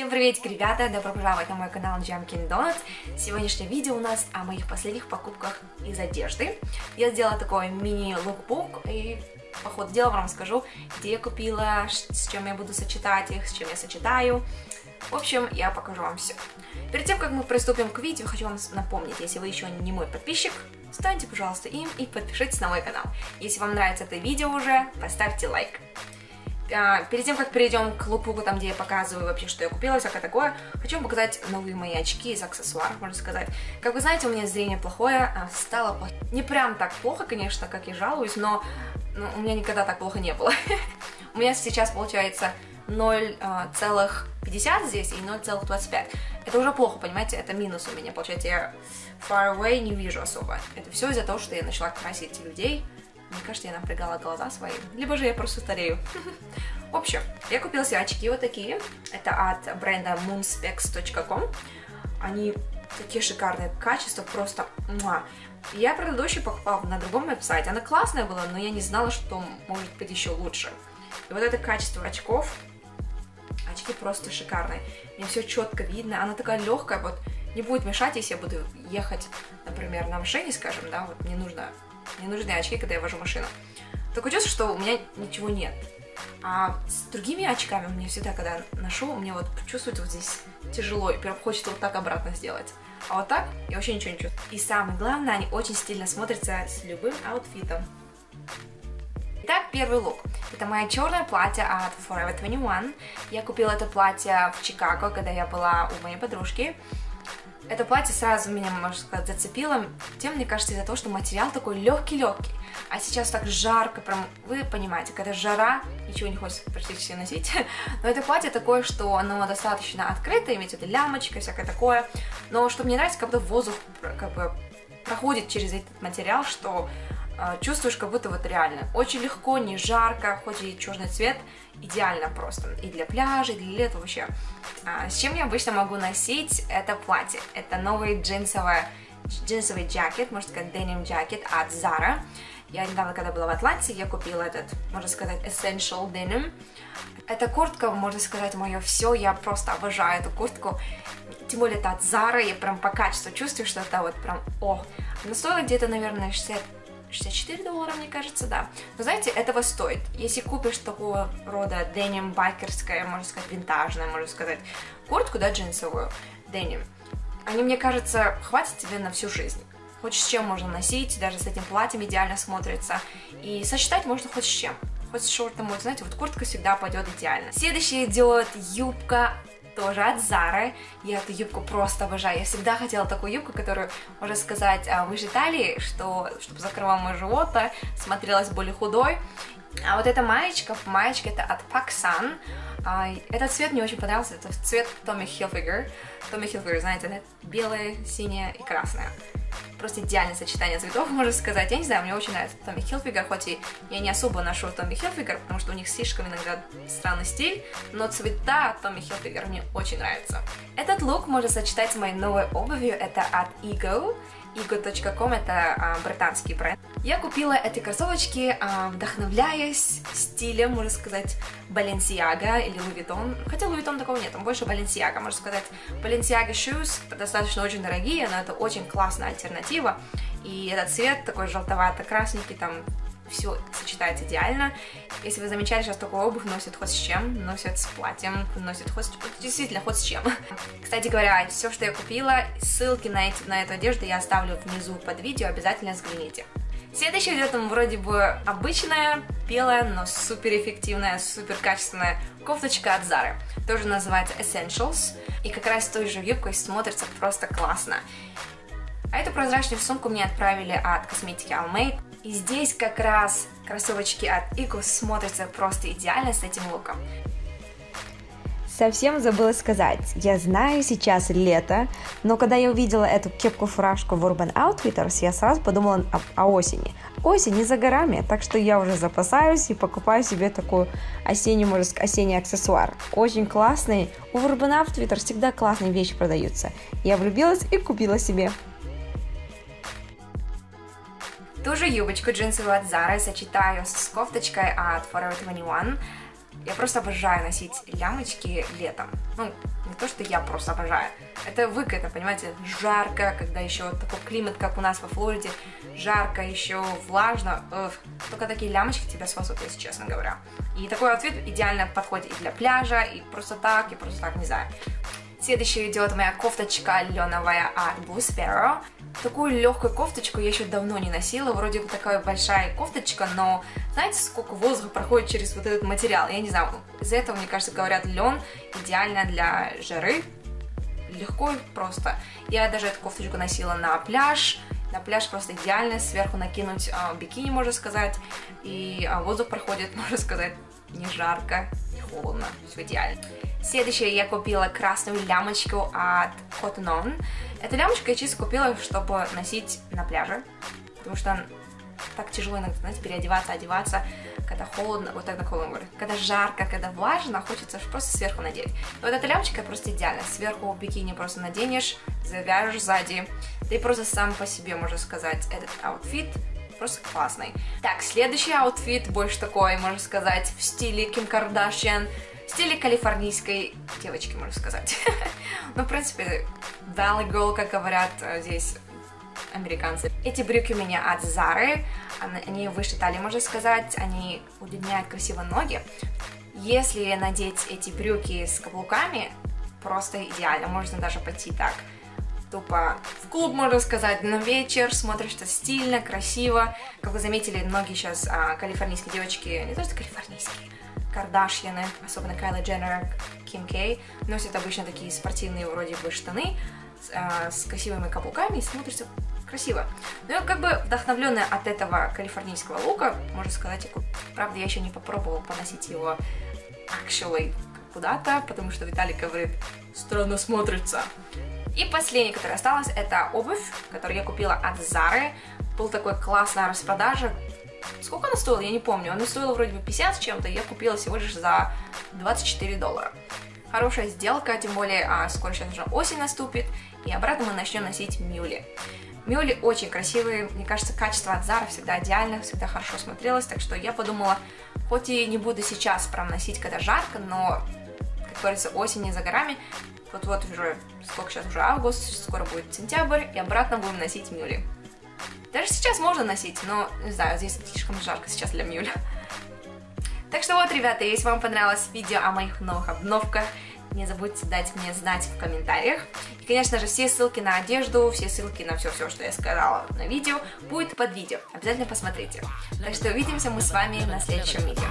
Всем приветик, ребята! Добро пожаловать на мой канал Jumpkin Donuts. Сегодняшнее видео у нас о моих последних покупках из одежды. Я сделала такой мини-лукбук и по ходу дела вам расскажу, где я купила, с чем я буду сочетать их, с чем я сочетаю. В общем, я покажу вам все. Перед тем, как мы приступим к видео, хочу вам напомнить, если вы еще не мой подписчик, станьте, пожалуйста, им и подпишитесь на мой канал. Если вам нравится это видео уже, поставьте лайк. Перед тем, как перейдем к лукбуку, там, где я показываю вообще, что я купила, всякое такое, хочу вам показать новые мои очки из аксессуаров, можно сказать. Как вы знаете, у меня зрение плохое, стало плохо. Не прям так плохо, конечно, как я жалуюсь, но у меня никогда так плохо не было. У меня сейчас получается 0,50 здесь и 0,25. Это уже плохо, понимаете, это минус у меня. Получается, я far away не вижу особо. Это все из-за того, что я начала красить людей. Мне кажется, я напрягала глаза свои, либо же я просто старею. В общем, я купила себе очки вот такие. Это от бренда moonspecs.com. Они такие шикарные, качество просто... Я предыдущий покупала на другом веб-сайте. Она классная была, но я не знала, что может быть еще лучше. И вот это качество очков. Очки просто шикарные. Мне все четко видно. Она такая легкая, вот не будет мешать, если я буду ехать, например, на машине, скажем, да, вот мне нужны очки, когда я вожу машину. Такое чувство, что у меня ничего нет. А с другими очками мне всегда, когда ношу, мне вот чувствуется вот здесь тяжело, и прям хочется вот так обратно сделать. А вот так я вообще ничего не чувствую. И самое главное, они очень стильно смотрятся с любым аутфитом. Итак, первый лук. Это мое черное платье от Forever 21. Я купила это платье в Чикаго, когда я была у моей подружки. Это платье сразу меня, можно сказать, зацепило. Тем, мне кажется, из-за того, что материал такой легкий-легкий. А сейчас так жарко, прям, вы понимаете, когда жара, ничего не хочется практически носить. Но это платье такое, что оно достаточно открытое, имеется в виду лямочка, всякое такое. Но что мне нравится, как будто воздух как бы проходит через этот материал, что чувствуешь, как будто вот реально. Очень легко, не жарко, хоть и черный цвет, идеально просто. И для пляжа, и для лета вообще. С чем я обычно могу носить это платье? Это новый джинсовый джакет, можно сказать, denim джакет от Zara. Я недавно, когда была в Атланте, я купила этот, можно сказать, essential denim. Эта куртка, можно сказать, мое все, я просто обожаю эту куртку. Тем более это от Zara, я прям по качеству чувствую, что это вот прям, она стоила где-то, наверное, 64 доллара, мне кажется, да. Но знаете, этого стоит. Если купишь такого рода деним байкерская, можно сказать, винтажная, можно сказать, куртку, да, джинсовую, деним, они, мне кажется, хватит тебе на всю жизнь. Хоть с чем можно носить, даже с этим платьем идеально смотрится. И сочетать можно хоть с чем. Хоть с шортом, вот, знаете, вот куртка всегда пойдет идеально. Следующая идет юбка, тоже от Zara. Я эту юбку просто обожаю. Я всегда хотела такую юбку, которую, можно сказать, выше талии, чтобы закрывала мой живот, смотрелась более худой. А вот эта маечка это от Paksan. Этот цвет мне очень понравился. Это цвет Tommy Hilfiger. Tommy Hilfiger, знаете, да? Белое, синее и красное. Просто идеальное сочетание цветов, можно сказать. Я не знаю, мне очень нравится Tommy Hilfiger, хоть и я не особо ношу Tommy Hilfiger, потому что у них слишком иногда странный стиль, но цвета Tommy Hilfiger мне очень нравятся. Этот лук можно сочетать с моей новой обувью, это от Ego. Ego.com, это британский бренд. Я купила эти кроссовочки, вдохновляясь стилем, можно сказать, Balenciaga или Louis Vuitton. Хотя Louis Vuitton такого нет, там больше Balenciaga, можно сказать. Balenciaga shoes достаточно очень дорогие, но это очень классная альтернатива. И этот цвет такой желтовато-красненький, там все сочетается идеально. Если вы замечали, сейчас такую обувь носят хоть с чем, носят с платьем, носят действительно хоть с чем. Кстати говоря, все, что я купила, ссылки на эту одежду я оставлю внизу под видео, обязательно взгляните. Следующая идет вроде бы обычная, белая, но супер эффективная, супер качественная кофточка от Zara. Тоже называется Essentials. И как раз с той же юбкой смотрится просто классно. А эту прозрачную сумку мне отправили от косметики Almay. И здесь как раз кроссовочки от Ego смотрятся просто идеально с этим луком. Совсем забыла сказать, я знаю, сейчас лето, но когда я увидела эту кепку-фуражку в Urban Outfitters, я сразу подумала о осени. Осень не за горами, так что я уже запасаюсь и покупаю себе такой осенний аксессуар. Очень классный, у Urban Outfitters всегда классные вещи продаются. Я влюбилась и купила себе. Ту же юбочку джинсовую от Zara сочетаю с кофточкой от Forever 21. Я просто обожаю носить лямочки летом. Ну, не то, что я просто обожаю. Это выгодно, понимаете, жарко, когда еще такой климат, как у нас во Флориде, жарко, еще влажно. Только такие лямочки тебя спасут, если честно говоря. И такой outfit идеально подходит и для пляжа, и просто так, не знаю. Следующая идет моя кофточка льоновая от Blue Sparrow. Такую легкую кофточку я еще давно не носила, вроде бы такая большая кофточка, но знаете, сколько воздуха проходит через вот этот материал? Я не знаю, из-за этого, мне кажется, говорят, лен идеально для жары, легко и просто. Я даже эту кофточку носила на пляж просто идеально, сверху накинуть бикини, можно сказать, и воздух проходит, можно сказать, не жарко, не холодно, все идеально. Следующее я купила красную лямочку от Cotton On. Эту лямочку я чисто купила, чтобы носить на пляже, потому что так тяжело иногда, знаете, переодеваться, одеваться, когда холодно, вот так на холодно говорю, когда жарко, когда влажно, хочется просто сверху надеть. И вот эта лямочка просто идеально, сверху бикини просто наденешь, завяжешь сзади, да и просто сам по себе, можно сказать, этот аутфит просто классный. Так, следующий аутфит больше такой, можно сказать, в стиле Ким Кардашьян, в стиле калифорнийской девочки, можно сказать. Ну, в принципе, Valley Girl, как говорят здесь американцы. Эти брюки у меня от Zara, они выше талии, можно сказать, они удлиняют красиво ноги. Если надеть эти брюки с каблуками, просто идеально, можно даже пойти так, тупо в клуб, можно сказать, на вечер, смотришься стильно, красиво. Как вы заметили, многие сейчас калифорнийские девочки, не то что калифорнийские, Кардашьяны, особенно Кайли Дженнер, Ким Кей, носят обычно такие спортивные вроде бы штаны с красивыми каблуками и смотрится красиво. Но я как бы вдохновленная от этого калифорнийского лука, можно сказать, правда, я еще не попробовала поносить его actually куда-то, потому что Виталий говорит, странно смотрится. И последнее, которое осталось, это обувь, которую я купила от Zara. Был такой классная распродажа. Сколько она стоила, я не помню. Она стоила вроде бы 50 с чем-то, я купила всего лишь за $24. Хорошая сделка, тем более скоро сейчас уже осень наступит, и обратно мы начнем носить мюли. Мюли очень красивые, мне кажется, качество от Zara всегда идеально, всегда хорошо смотрелось, так что я подумала, хоть и не буду сейчас прям носить, когда жарко, но, как говорится, осень не за горами. Вот уже, сколько сейчас уже август, скоро будет сентябрь, и обратно будем носить мюли. Даже сейчас можно носить, но, не знаю, здесь слишком жарко сейчас для мюля. Так что вот, ребята, если вам понравилось видео о моих новых обновках, не забудьте дать мне знать в комментариях. И, конечно же, все ссылки на одежду, все ссылки на все, что я сказала на видео, будет под видео. Обязательно посмотрите. Так что увидимся мы с вами на следующем видео.